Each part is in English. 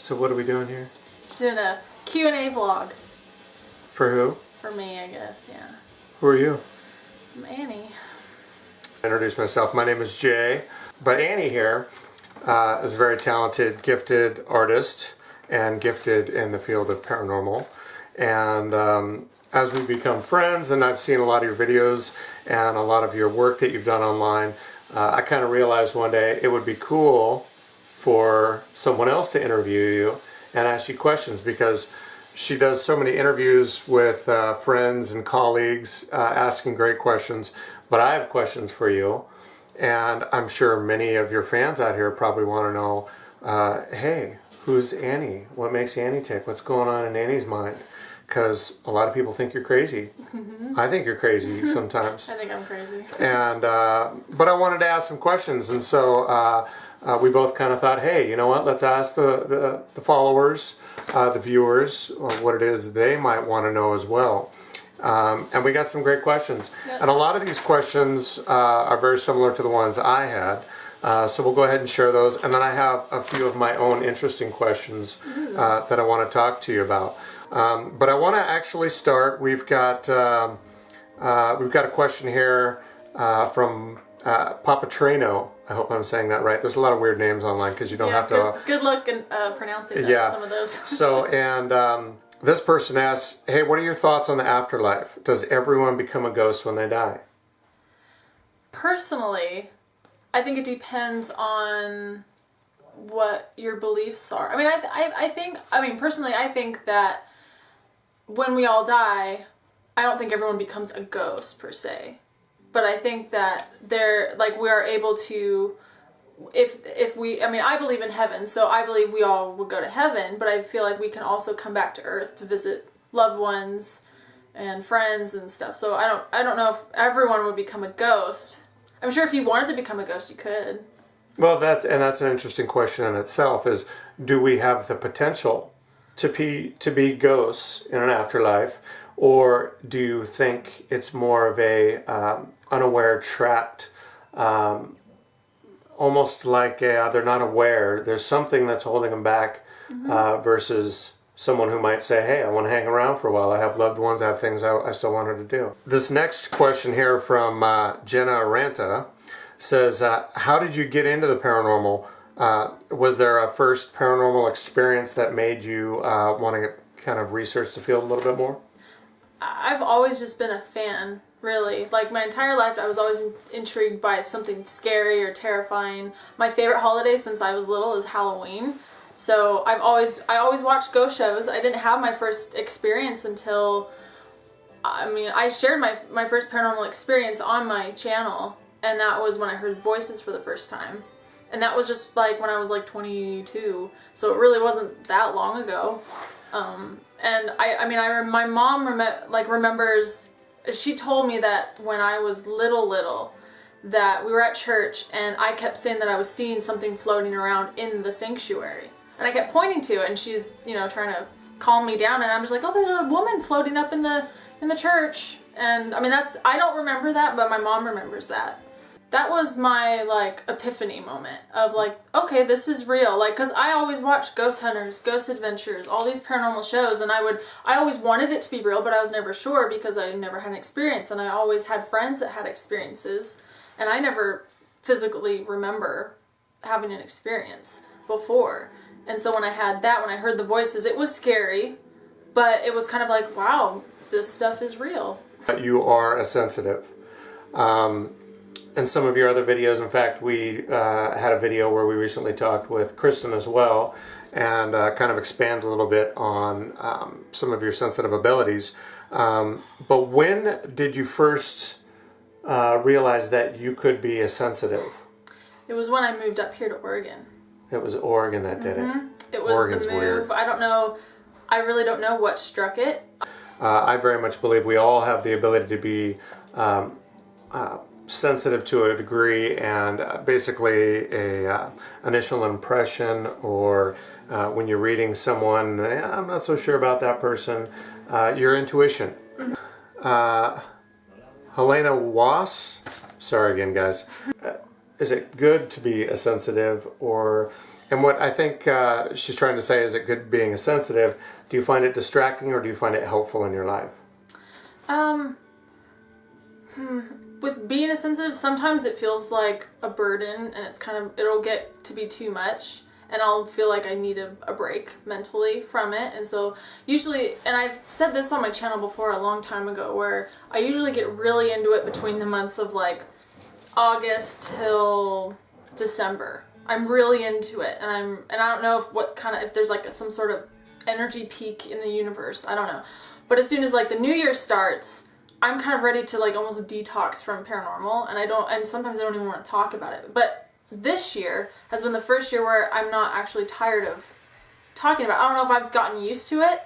So what are we doing here? Doing a Q&A vlog. For who? For me, I guess, yeah. Who are you? I'm Annie. Introduce myself. My name is Jay. But Annie here is a very talented, gifted artist and gifted in the field of paranormal. And as we become friends, and I've seen a lot of your videos and a lot of your work that you've done online, I kind of realized one day it would be cool for someone else to interview you and ask you questions, because she does so many interviews with friends and colleagues asking great questions. But I have questions for you, and I'm sure many of your fans out here probably want to know, hey, who's Annie? What makes Annie tick? What's going on in Annie's mind? Because a lot of people think you're crazy. Mm-hmm. I think you're crazy sometimes. I think I'm crazy. And but I wanted to ask some questions, and so we both kind of thought, hey, you know what? Let's ask the followers, the viewers, what it is they might want to know as well. And we got some great questions. Yep. And a lot of these questions are very similar to the ones I had. So we'll go ahead and share those. And then I have a few of my own interesting questions that I want to talk to you about. But I want to actually start. We've got a question here from Papa Treno. I hope I'm saying that right. There's a lot of weird names online because you don't have to. Good luck in pronouncing some of those. So, and this person asks, hey, what are your thoughts on the afterlife? Does everyone become a ghost when they die? Personally, I think it depends on what your beliefs are. I mean, I think personally, I think that when we all die, I don't think everyone becomes a ghost per se. But I think that we are able to, I believe in heaven, so I believe we all would go to heaven, but I feel like we can also come back to earth to visit loved ones and friends and stuff. So I don't know if everyone would become a ghost. I'm sure if you wanted to become a ghost, you could. Well, that's an interesting question in itself, is do we have the potential to be ghosts in an afterlife, or do you think it's more of a unaware, trapped, almost like they're not aware, there's something that's holding them back, versus someone who might say, hey, I want to hang around for a while, I have loved ones, I have things I still want her to do. This next question here from Jenna Aranta says, how did you get into the paranormal? Was there a first paranormal experience that made you want to kind of research the field a little bit more? I've always just been a fan, really. Like, my entire life, I was always intrigued by something scary or terrifying. My favorite holiday since I was little is Halloween. So I always watched ghost shows. I didn't have my first experience until, I shared my first paranormal experience on my channel, and that was when I heard voices for the first time. And that was just like when I was like 22, so it really wasn't that long ago. And my mom remembers, she told me that when I was little, that we were at church and I kept saying that I was seeing something floating around in the sanctuary. And I kept pointing to it, and she's, trying to calm me down, and I'm just like, oh, there's a woman floating up in the church. And I don't remember that, but my mom remembers that. That was my, epiphany moment of, okay, this is real. Because I always watched Ghost Hunters, Ghost Adventures, all these paranormal shows, and I always wanted it to be real, but I was never sure because I never had an experience, and I always had friends that had experiences, and I never physically remember having an experience before. And so when I heard the voices, it was scary, but it was kind of like, wow, this stuff is real. You are a sensitive. In some of your other videos, in fact, we had a video where we recently talked with Kristen as well, and kind of expand a little bit on some of your sensitive abilities. But when did you first realize that you could be a sensitive? It was when I moved up here to Oregon. It was Oregon that did it. It was Oregon's the move. Weird. I don't know. I really don't know what struck it. I very much believe we all have the ability to be sensitive to a degree, and basically a initial impression, or when you're reading someone, I'm not so sure about that person, your intuition. Helena Was, sorry again guys, is it good to be a sensitive, or And what I think she's trying to say is it good being a sensitive. Do you find it distracting or do you find it helpful in your life? With being a sensitive, sometimes it feels like a burden and it'll get to be too much and I'll feel like I need a break mentally from it. And so usually, and I've said this on my channel before a long time ago, where I usually get really into it between the months of like August till December. I'm really into it, and I don't know if there's like some sort of energy peak in the universe. I don't know. But as soon as like the new year starts, I'm kind of ready to like almost detox from paranormal, and sometimes I don't even want to talk about it. But this year has been the first year where I'm not actually tired of talking about it. I don't know if I've gotten used to it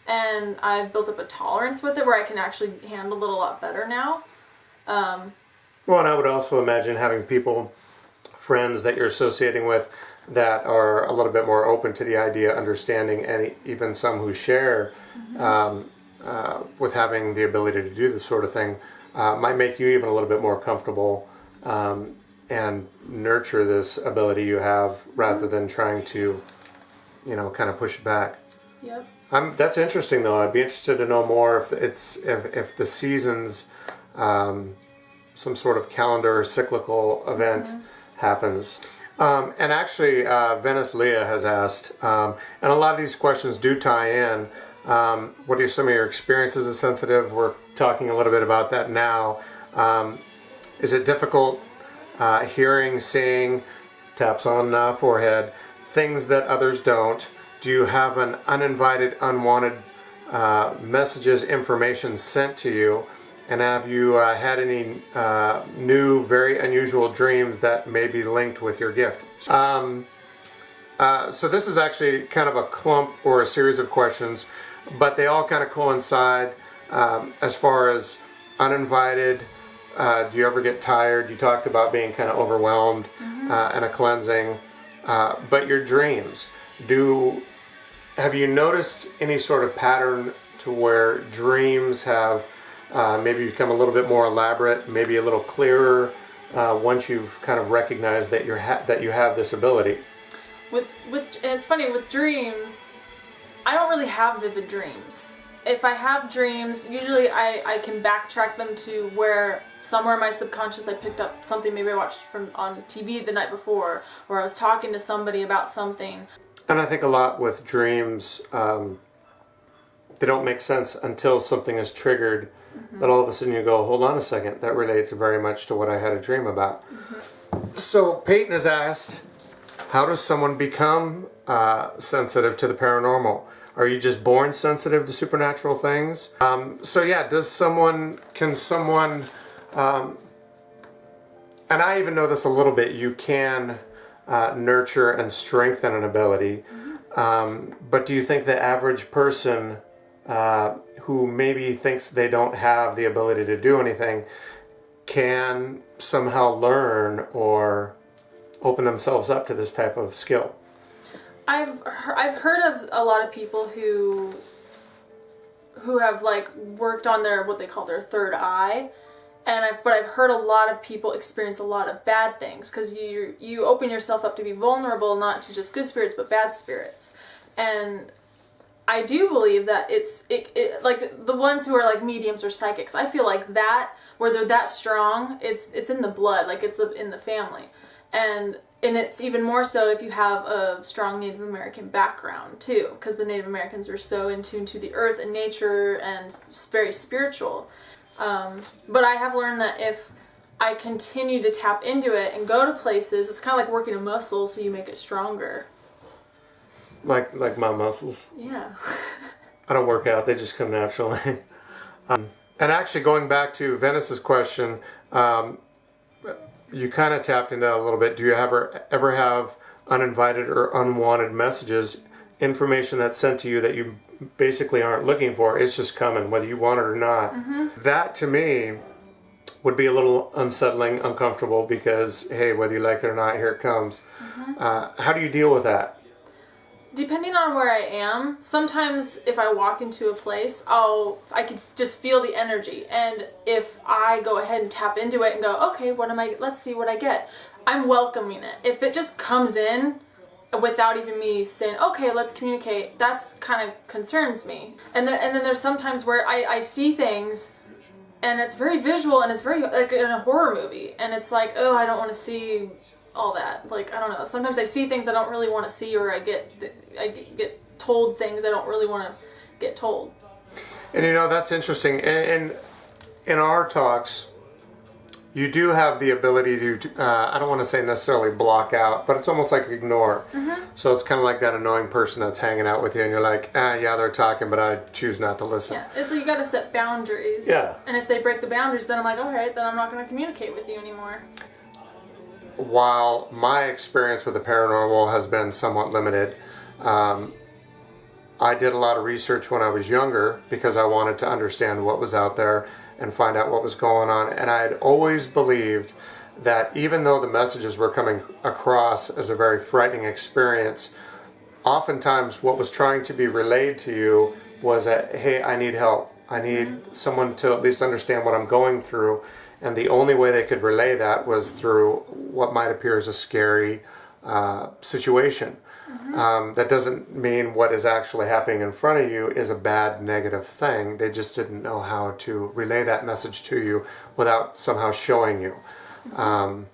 and I've built up a tolerance with it where I can actually handle it a lot better now. Well, and I would also imagine having friends that you're associating with that are a little bit more open to the idea, understanding, and even some who share with having the ability to do this sort of thing might make you even a little bit more comfortable and nurture this ability you have rather than trying to, kind of push it back. Yep. That's interesting, though. I'd be interested to know more if the seasons, some sort of calendar or cyclical event happens. And actually, Venice Leah has asked, and a lot of these questions do tie in. What are some of your experiences as sensitive? We're talking a little bit about that now. Is it difficult hearing, seeing, taps on forehead, things that others don't? Do you have an uninvited, unwanted messages, information sent to you? And have you had any new, very unusual dreams that may be linked with your gift? So this is actually kind of a clump or a series of questions, but they all kind of coincide as far as uninvited. Do you ever get tired? You talked about being kind of overwhelmed and a cleansing. But your dreams, have you noticed any sort of pattern to where dreams have maybe become a little bit more elaborate, maybe a little clearer once you've kind of recognized that you have this ability? And it's funny with dreams, I don't really have vivid dreams. If I have dreams, usually I can backtrack them to somewhere in my subconscious I picked up something maybe I watched on TV the night before, or I was talking to somebody about something. And I think a lot with dreams, they don't make sense until something is triggered. That all of a sudden you go, hold on a second, that relates very much to what I had a dream about. So Peyton has asked, how does someone become sensitive to the paranormal? Are you just born sensitive to supernatural things? So yeah, can someone, and I even know this a little bit, you can nurture and strengthen an ability, but do you think the average person who maybe thinks they don't have the ability to do anything can somehow learn or open themselves up to this type of skill? I've heard of a lot of people who have like worked on what they call their third eye, but I've heard a lot of people experience a lot of bad things because you open yourself up to be vulnerable, not to just good spirits but bad spirits. And I do believe that it's like the ones who are like mediums or psychics, I feel like that, where they're that strong, it's in the blood, like it's in the family. And it's even more so if you have a strong Native American background too, because the Native Americans are so in tune to the earth and nature and very spiritual. But I have learned that if I continue to tap into it and go to places, it's kind of like working a muscle, so you make it stronger. Like my muscles? Yeah. I don't work out, they just come naturally. And actually going back to Venice's question, you kind of tapped into that a little bit. Do you ever have uninvited or unwanted messages, information that's sent to you that you basically aren't looking for? It's just coming, whether you want it or not. That to me would be a little unsettling, uncomfortable, because hey, whether you like it or not, here it comes. How do you deal with that? Depending on where I am, sometimes if I walk into a place, I could just feel the energy. And if I go ahead and tap into it and go, okay, let's see what I get, I'm welcoming it. If it just comes in, without even me saying, okay, let's communicate, that's kind of concerns me. And then there's sometimes where I see things and it's very visual and it's very like in a horror movie, and it's like, oh, I don't want to see all that. Like, I don't know. Sometimes I see things I don't really want to see, or I get told things I don't really want to get told. And that's interesting. And in our talks, you do have the ability to, I don't want to say necessarily block out, but it's almost like ignore. So it's kind of like that annoying person that's hanging out with you and you're like, yeah, they're talking, but I choose not to listen. Yeah, it's like you got to set boundaries. Yeah. And if they break the boundaries, then I'm like, all right, then I'm not going to communicate with you anymore. While my experience with the paranormal has been somewhat limited, I did a lot of research when I was younger because I wanted to understand what was out there and find out what was going on. And I had always believed that even though the messages were coming across as a very frightening experience, oftentimes what was trying to be relayed to you was that, hey, I need help. I need someone to at least understand what I'm going through. And the only way they could relay that was through what might appear as a scary situation. That doesn't mean what is actually happening in front of you is a bad, negative thing. They just didn't know how to relay that message to you without somehow showing you. I'm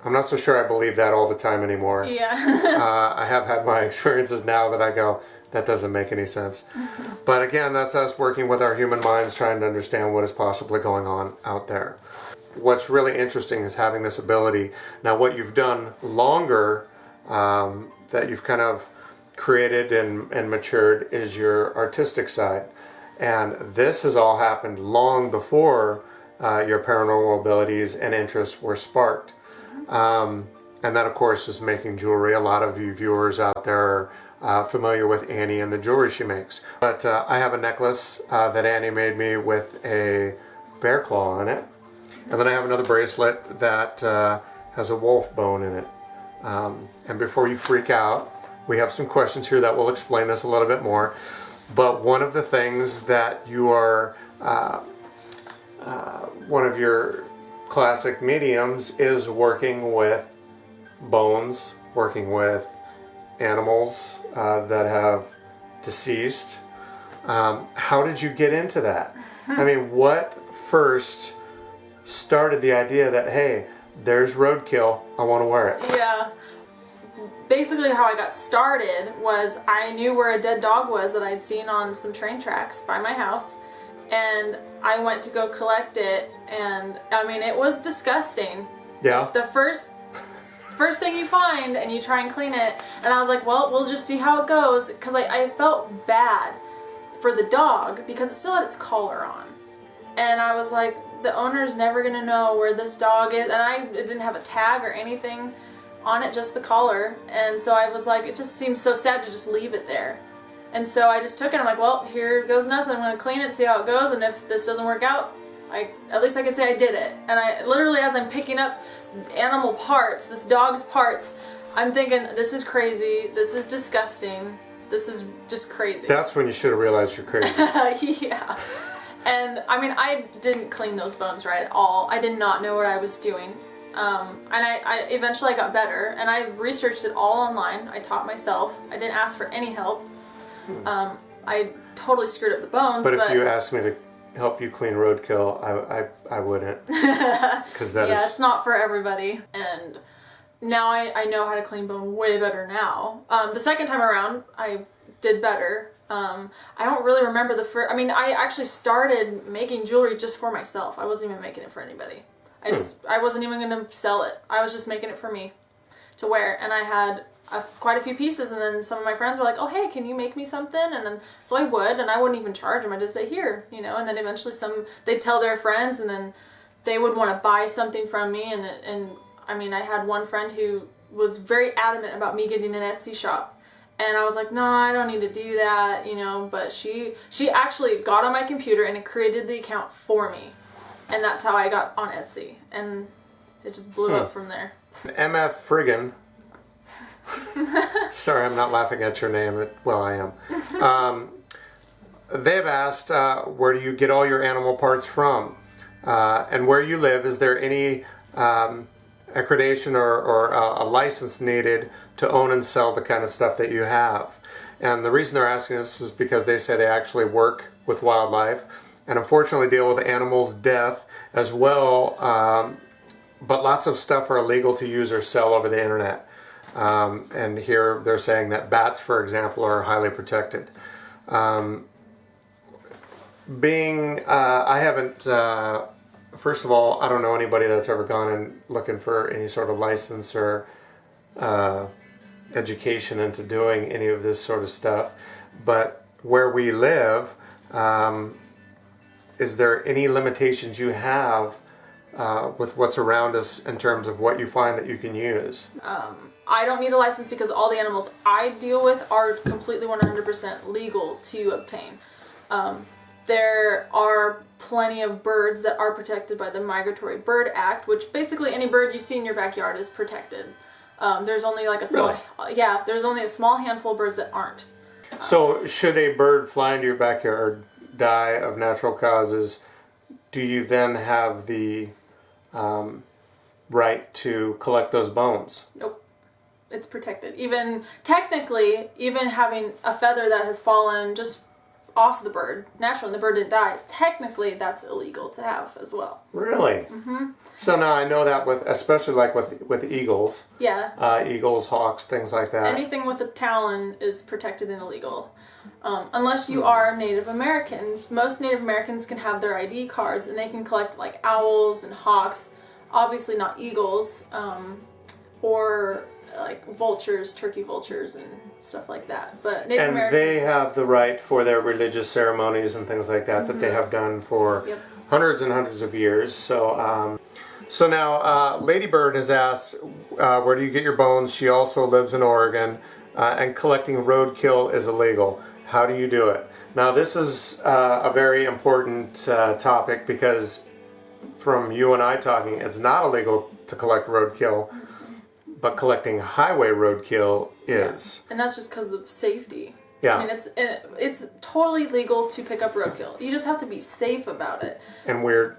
not so sure I believe that all the time anymore. Yeah. I have had my experiences now that I go, that doesn't make any sense. But again, that's us working with our human minds, trying to understand what is possibly going on out there. What's really interesting is having this ability. Now, what you've done longer, that you've kind of created and matured, is your artistic side. And this has all happened long before your paranormal abilities and interests were sparked. And that, of course, is making jewelry. A lot of you viewers out there are familiar with Annie and the jewelry she makes. But I have a necklace that Annie made me with a bear claw on it. And then I have another bracelet that has a wolf bone in it. And before you freak out, we have some questions here that will explain this a little bit more. But one of the things that you are, one of your classic mediums is working with bones, working with animals that have deceased. How did you get into that? I mean, what first started the idea that, hey, there's roadkill, I want to wear it? Yeah. Basically how I got started was I knew where a dead dog was that I'd seen on some train tracks by my house, and I went to go collect it, and I mean, it was disgusting. Yeah. The first thing you find and you try and clean it, and I was like, well, we'll just see how it goes, because I felt bad for the dog because it still had its collar on, and I was like, the owner's never gonna know where this dog is, and it didn't have a tag or anything on it, just the collar. And so I was like, it just seems so sad to just leave it there. And so I just took it. I'm like, well, here goes nothing. I'm gonna clean it, see how it goes, and if this doesn't work out, at least I can say I did it. And I literally, as I'm picking up animal parts, this dog's parts, I'm thinking, this is crazy, this is disgusting, this is just crazy. That's when you should have realized you're crazy. Yeah. And I mean, I didn't clean those bones right at all. I did not know what I was doing. And I eventually got better, and I researched it all online. I taught myself. I didn't ask for any help. I totally screwed up the bones. But if you asked me to help you clean roadkill, I wouldn't. Because yeah, it's not for everybody. And now I know how to clean bone way better now. The second time around, I did better. I don't really remember the first. I mean, I actually started making jewelry just for myself. I wasn't even making it for anybody. I wasn't even going to sell it. I was just making it for me to wear. And I had quite a few pieces, and then some of my friends were like, oh, hey, can you make me something? And then, so I would, and I wouldn't even charge them. I'd just say, here, you know, and then eventually they'd tell their friends, and then they would want to buy something from me. And I mean, I had one friend who was very adamant about me getting an Etsy shop. And I was like, no, I don't need to do that, you know, but she actually got on my computer and it created the account for me. And that's how I got on Etsy. And it just blew up from there. MF Friggin. Sorry, I'm not laughing at your name. Well, I am. They've asked, where do you get all your animal parts from? And where you live, is there any accreditation or a license needed to own and sell the kind of stuff that you have. And the reason they're asking this is because they say they actually work with wildlife and unfortunately deal with animals' death as well, but lots of stuff are illegal to use or sell over the internet. And here they're saying that bats, for example, are highly protected. I haven't, first of all, I don't know anybody that's ever gone and looking for any sort of license or education into doing any of this sort of stuff. But where we live, is there any limitations you have with what's around us in terms of what you find that you can use? I don't need a license because all the animals I deal with are completely 100% legal to obtain. There are plenty of birds that are protected by the Migratory Bird Act, which basically any bird you see in your backyard is protected. There's only like a small, yeah, there's only a small handful of birds that aren't. So should a bird fly into your backyard, die of natural causes, do you then have the right to collect those bones? Nope. It's protected. Even technically, even having a feather that has fallen just off the bird, naturally, and the bird didn't die, technically that's illegal to have as well. Really? Mm-hmm. So now I know that especially like with eagles. Yeah. Eagles, hawks, things like that. Anything with a talon is protected and illegal. Unless you are Native American. Most Native Americans can have their ID cards and they can collect like owls and hawks. Obviously not eagles, or like vultures, turkey vultures and stuff like that. But Native Americans, they have the right for their religious ceremonies and things like that that they have done for hundreds and hundreds of years. So, so now Ladybird has asked, where do you get your bones? She also lives in Oregon, and collecting roadkill is illegal. How do you do it? Now this is a very important topic because from you and I talking, it's not illegal to collect roadkill, but collecting highway roadkill is. And that's just because of safety. Yeah. I mean, it's totally legal to pick up roadkill. You just have to be safe about it. And weird.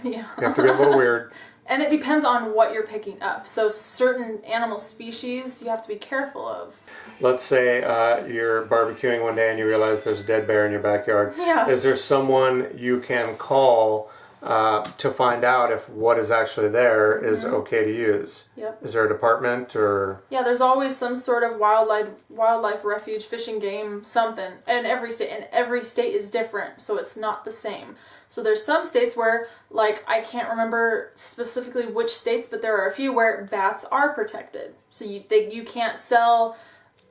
Yeah. You have to be a little weird. And it depends on what you're picking up. So certain animal species you have to be careful of. Let's say you're barbecuing one day and you realize there's a dead bear in your backyard. Yeah. Is there someone you can call to find out if what is actually there is okay to use? Yep. Is there a department or? Yeah, there's always some sort of wildlife refuge, fishing game, something. And every state is different, so it's not the same. So there's some states where, like, I can't remember specifically which states, but there are a few where bats are protected. So you can't sell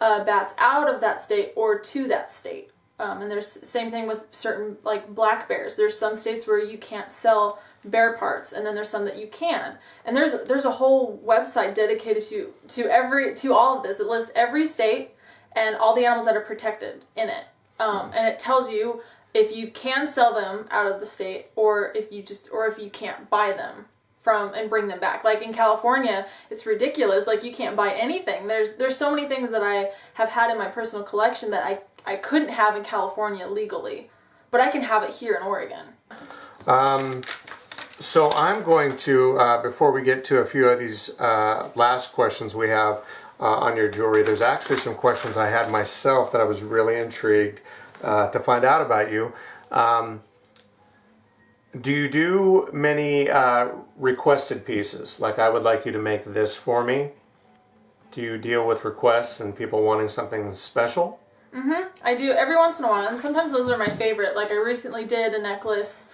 bats out of that state or to that state. And there's same thing with certain, like, black bears. There's some states where you can't sell bear parts, and then there's some that you can. And there's a whole website dedicated to all of this. It lists every state and all the animals that are protected in it. And it tells you if you can sell them out of the state, or if you can't buy them from and bring them back. Like in California, it's ridiculous. Like, you can't buy anything. There's so many things that I have had in my personal collection that I couldn't have in California legally, but I can have it here in Oregon. So I'm going to, before we get to a few of these last questions we have on your jewelry, there's actually some questions I had myself that I was really intrigued to find out about you. Do you do many requested pieces? Like, I would like you to make this for me. Do you deal with requests and people wanting something special? Mm-hmm. I do every once in a while, and sometimes those are my favorite. Like, I recently did a necklace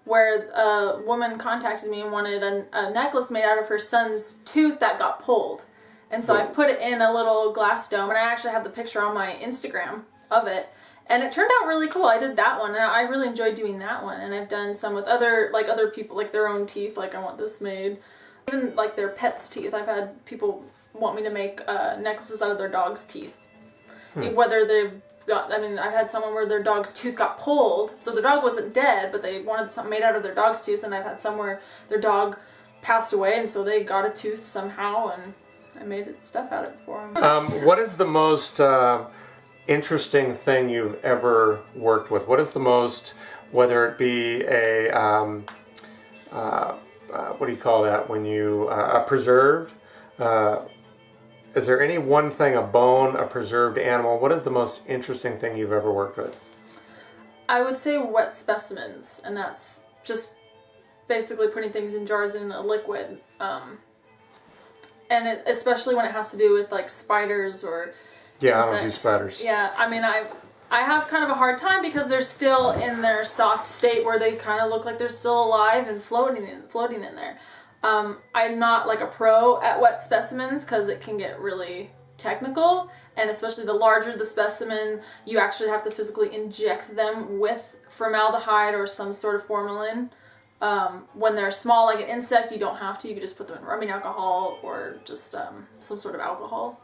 where a woman contacted me and wanted a necklace made out of her son's tooth that got pulled. And so I put it in a little glass dome, and I actually have the picture on my Instagram of it. And it turned out really cool. I did that one, and I really enjoyed doing that one. And I've done some with other people, like their own teeth, like I want this made. Even like their pets' teeth. I've had people want me to make necklaces out of their dog's teeth. Whether they've got, I've had someone where their dog's tooth got pulled, so the dog wasn't dead, but they wanted something made out of their dog's tooth, and I've had some where their dog passed away, and so they got a tooth somehow, and I made stuff out of it for them. What is the most interesting thing you've ever worked with? What is the most, whether it be a what do you call that when you preserved? Is there any one thing, a bone, a preserved animal? What is the most interesting thing you've ever worked with? I would say wet specimens, and that's just basically putting things in jars in a liquid. And especially when it has to do with like spiders or Yeah, insects. I don't do spiders. Yeah, I mean, I have kind of a hard time because they're still in their soft state where they kind of look like they're still alive and floating in there. I'm not like a pro at wet specimens because it can get really technical, and especially the larger the specimen, you actually have to physically inject them with formaldehyde or some sort of formalin. When they're small, like an insect, you don't have to. You can just put them in rubbing alcohol or just some sort of alcohol.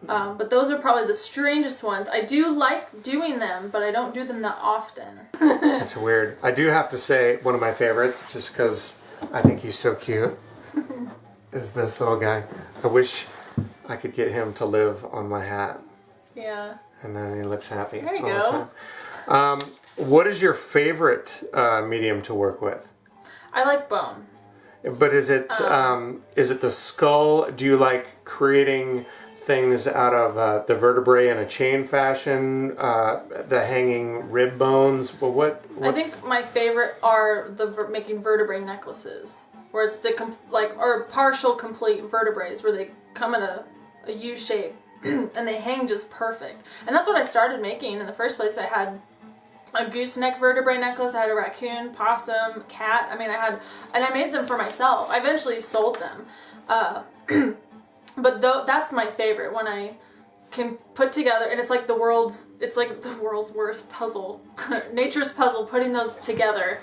But those are probably the strangest ones. I do like doing them, but I don't do them that often. That's weird. I do have to say one of my favorites, just because I think he's so cute, is this little guy. I wish I could get him to live on my hat. Yeah. And then he looks happy. There you all go. the time. What is your favorite medium to work with? I like bone. But is it the skull? Do you like creating things out of the vertebrae in a chain fashion, the hanging rib bones? Well, I think my favorite are making vertebrae necklaces, where it's the or partial complete vertebrae, where they come in a U shape and they hang just perfect. And that's what I started making in the first place. I had a gooseneck vertebrae necklace. I had a raccoon, possum, cat. I mean, I made them for myself. I eventually sold them. But that's my favorite, when I can put together, and it's like the world's worst puzzle, nature's puzzle, putting those together.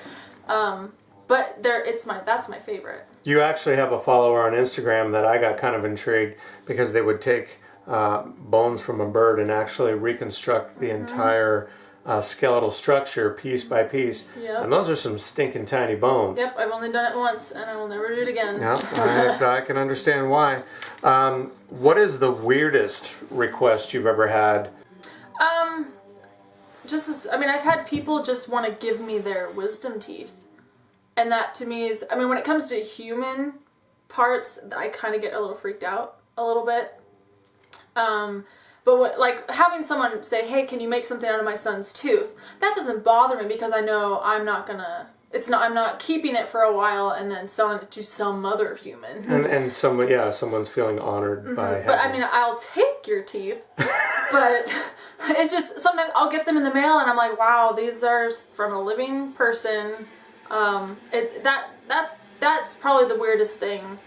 But that's my favorite. You actually have a follower on Instagram that I got kind of intrigued, because they would take bones from a bird and actually reconstruct the entire skeletal structure piece by piece. Yep. And those are some stinking tiny bones. Yep, I've only done it once, and I will never do it again. Yep, I can understand why. What is the weirdest request you've ever had? I've had people just want to give me their wisdom teeth. And that to me is, when it comes to human parts, I kind of get a little freaked out a little bit. But having someone say, hey, can you make something out of my son's tooth? That doesn't bother me, because I know I'm not keeping it for a while and then selling it to some other human. And someone's feeling honored by having... But I'll take your teeth. But it's just, sometimes I'll get them in the mail and I'm like, wow, these are from a living person. That's probably the weirdest thing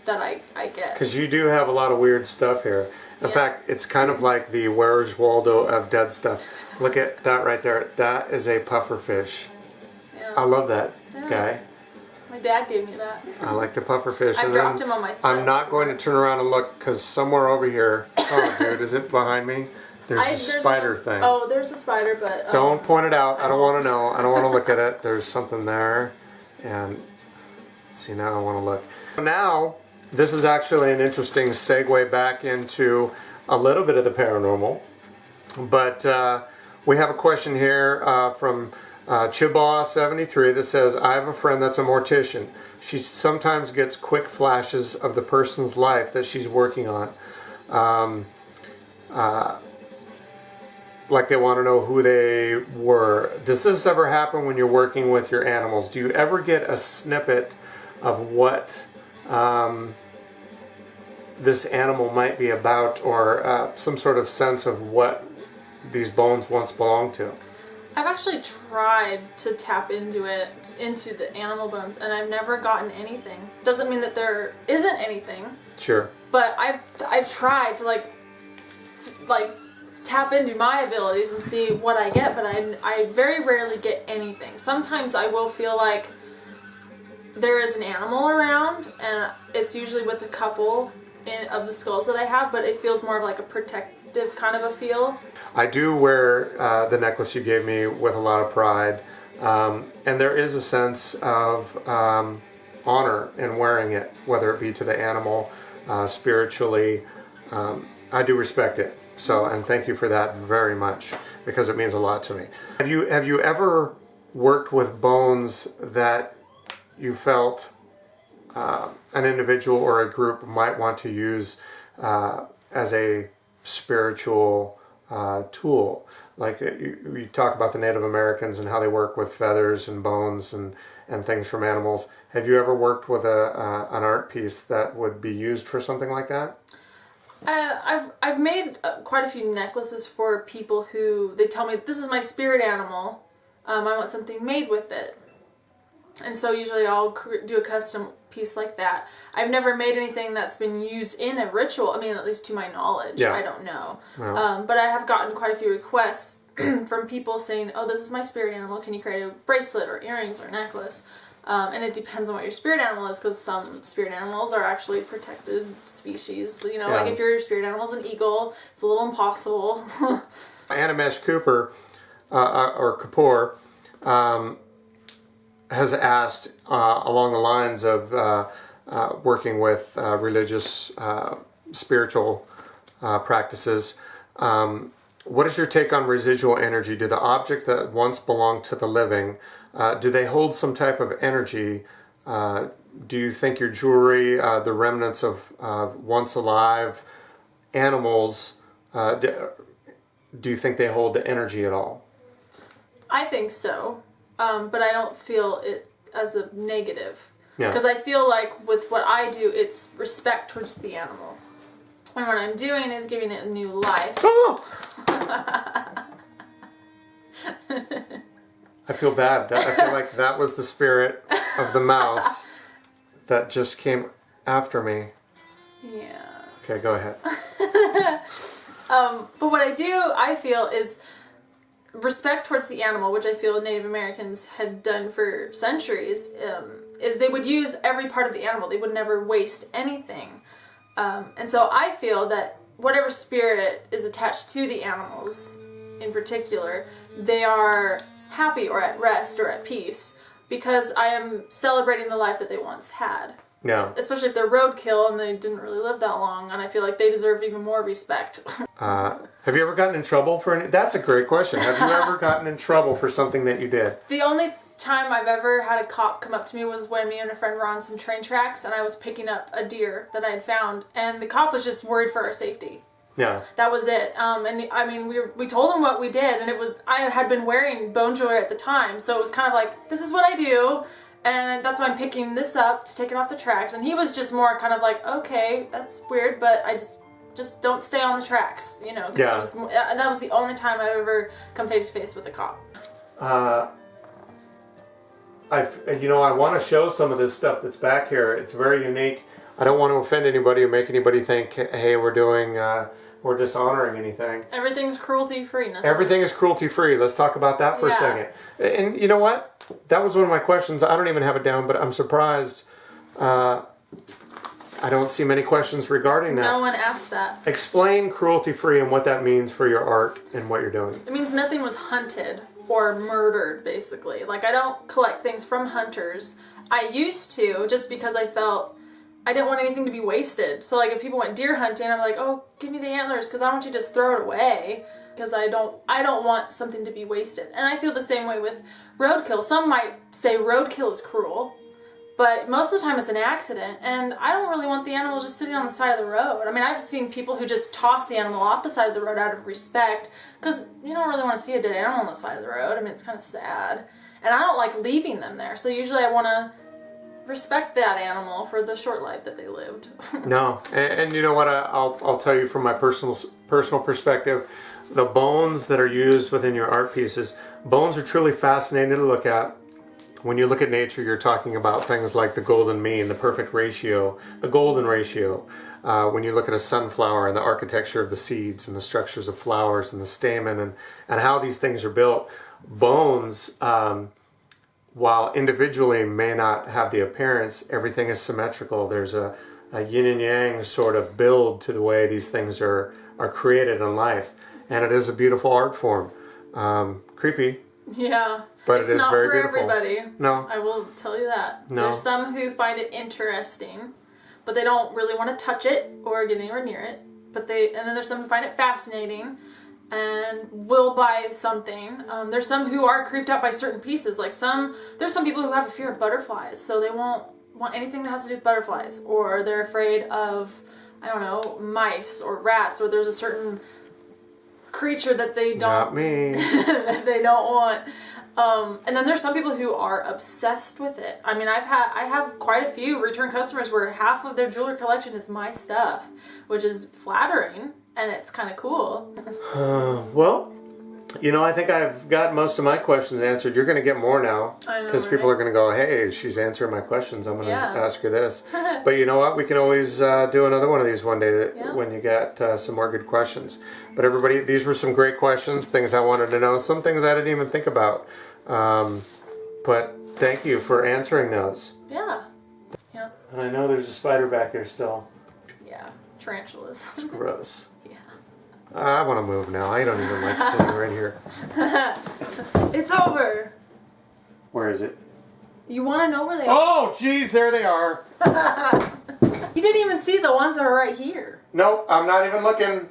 that I get. Because you do have a lot of weird stuff here. In fact, it's kind of like the Where's Waldo of dead stuff. Look at that right there. That is a pufferfish. Yeah. I love that guy. My dad gave me that. I like the pufferfish. I dropped him on my foot. I'm not going to turn around and look, because somewhere over here, oh dude, is it behind me? There's a spider thing. Oh, there's a spider, but... don't point it out. I don't want to know. I don't want to look at it. There's something there. And see, now I want to look. Now, this is actually an interesting segue back into a little bit of the paranormal. But we have a question here from Chibaw73 that says, I have a friend that's a mortician. She sometimes gets quick flashes of the person's life that she's working on. Like they want to know who they were. Does this ever happen when you're working with your animals? Do you ever get a snippet of what this animal might be about, or some sort of sense of what these bones once belonged to? I've actually tried to tap into the animal bones, and I've never gotten anything. Doesn't mean that there isn't anything. Sure. But I've tried to like tap into my abilities and see what I get, but I very rarely get anything. Sometimes I will feel like there is an animal around, and it's usually with a couple of the skulls that I have, but it feels more of like a protective kind of a feel. I do wear the necklace you gave me with a lot of pride, and there is a sense of honor in wearing it, whether it be to the animal, spiritually. I do respect it. So, and thank you for that very much, because it means a lot to me. Have you ever worked with bones that you felt an individual or a group might want to use as a spiritual tool. Like you talk about the Native Americans and how they work with feathers and bones and things from animals. Have you ever worked with an art piece that would be used for something like that? I've made quite a few necklaces for people who they tell me, this is my spirit animal. I want something made with it. And so usually I'll do a custom piece like that. I've never made anything that's been used in a ritual. I mean, at least to my knowledge. Yeah. I don't know. Well. But I have gotten quite a few requests from people saying, oh, this is my spirit animal. Can you create a bracelet or earrings or necklace? And it depends on what your spirit animal is, because some spirit animals are actually protected species. You know, Yeah. like if your spirit animal is an eagle, it's a little impossible. Animesh Cooper, or Kapoor, has asked along the lines of working with religious, spiritual practices. What is your take on residual energy? Do the objects that once belonged to the living, do they hold some type of energy? Do you think your jewelry, the remnants of once alive animals, do you think they hold the energy at all? I think so, but I don't feel it as a negative. Yeah. Because I feel like with what I do, it's respect towards the animal. And what I'm doing is giving it a new life. Oh! I feel bad. I feel like that was the spirit of the mouse that just came after me. Yeah. Okay, go ahead. But what I do, I feel, is respect towards the animal, which I feel Native Americans had done for centuries, is they would use every part of the animal. They would never waste anything. And so I feel that whatever spirit is attached to the animals in particular, they are happy or at rest or at peace because I am celebrating the life that they once had. Yeah. Especially if they're roadkill and they didn't really live that long, and I feel like they deserve even more respect. Have you ever gotten in trouble for any? That's a great question. Have you ever gotten in trouble for something that you did? The only time I've ever had a cop come up to me was when me and a friend were on some train tracks and I was picking up a deer that I had found, and the cop was just worried for our safety. Yeah. That was it. And I mean, we told him what we did, and it was, I had been wearing bone jewelry at the time, so it was kind of like, this is what I do, and that's why I'm picking this up to take it off the tracks. And he was just more kind of like, okay, that's weird, but I just don't stay on the tracks, you know. 'Cause Yeah. it was, and that was the only time I've ever come face to face with a cop. I want to show some of this stuff that's back here. It's very unique. I don't want to offend anybody or make anybody think, hey, we're dishonoring anything. Everything's cruelty free. Everything is cruelty free. Let's talk about that for a second. And you know what? That was one of my questions. I don't even have it down, but I'm surprised. I don't see many questions regarding that. No one asked that. Explain cruelty free and what that means for your art and what you're doing. It means nothing was hunted or murdered, basically. Like, I don't collect things from hunters. I used to, just because I felt I didn't want anything to be wasted. So, like, if people went deer hunting, I'm like, oh, give me the antlers, because I don't want you to just throw it away. Because I don't want something to be wasted. And I feel the same way with roadkill. Some might say roadkill is cruel, but most of the time it's an accident, and I don't really want the animal just sitting on the side of the road. I mean, I've seen people who just toss the animal off the side of the road out of respect, because you don't really want to see a dead animal on the side of the road. I mean, it's kind of sad. And I don't like leaving them there, so usually I want to respect that animal for the short life that they lived. No, and you know what? I'll tell you from my personal perspective, the bones that are used within your art pieces, bones are truly fascinating to look at. When you look at nature, you're talking about things like the golden mean, the perfect ratio, the golden ratio. When you look at a sunflower and the architecture of the seeds and the structures of flowers and the stamen and how these things are built, bones, while individually may not have the appearance, everything is symmetrical. There's a yin and yang sort of build to the way these things are created in life. And it is a beautiful art form. Creepy. Yeah. But it's it is not very for beautiful. everybody. No. I will tell you that. No. There's some who find it interesting, but they don't really want to touch it or get anywhere near it. And then there's some who find it fascinating and will buy something. There's some who are creeped out by certain pieces. Like there's some people who have a fear of butterflies, so they won't want anything that has to do with butterflies, or they're afraid of, I don't know, mice or rats, or there's a certain creature that they don't. Not me. that they don't want. And then there's some people who are obsessed with it. I mean, I have quite a few return customers where half of their jewelry collection is my stuff, which is flattering, and it's kind of cool. Well, you know, I think I've got most of my questions answered. You're going to get more now. I know, because right? people are going to go, hey, she's answering my questions. I'm going to Yeah. ask her this. But you know what? We can always do another one of these one day Yeah. when you get some more good questions. But everybody, these were some great questions, things I wanted to know, some things I didn't even think about. But thank you for answering those. Yeah. Yeah. And I know there's a spider back there still. Yeah. Tarantulas. It's gross. Yeah. I want to move now. I don't even like sitting right here. It's over. Where is it? You want to know where they are? Oh, geez, there they are. You didn't even see the ones that are right here. Nope, I'm not even looking.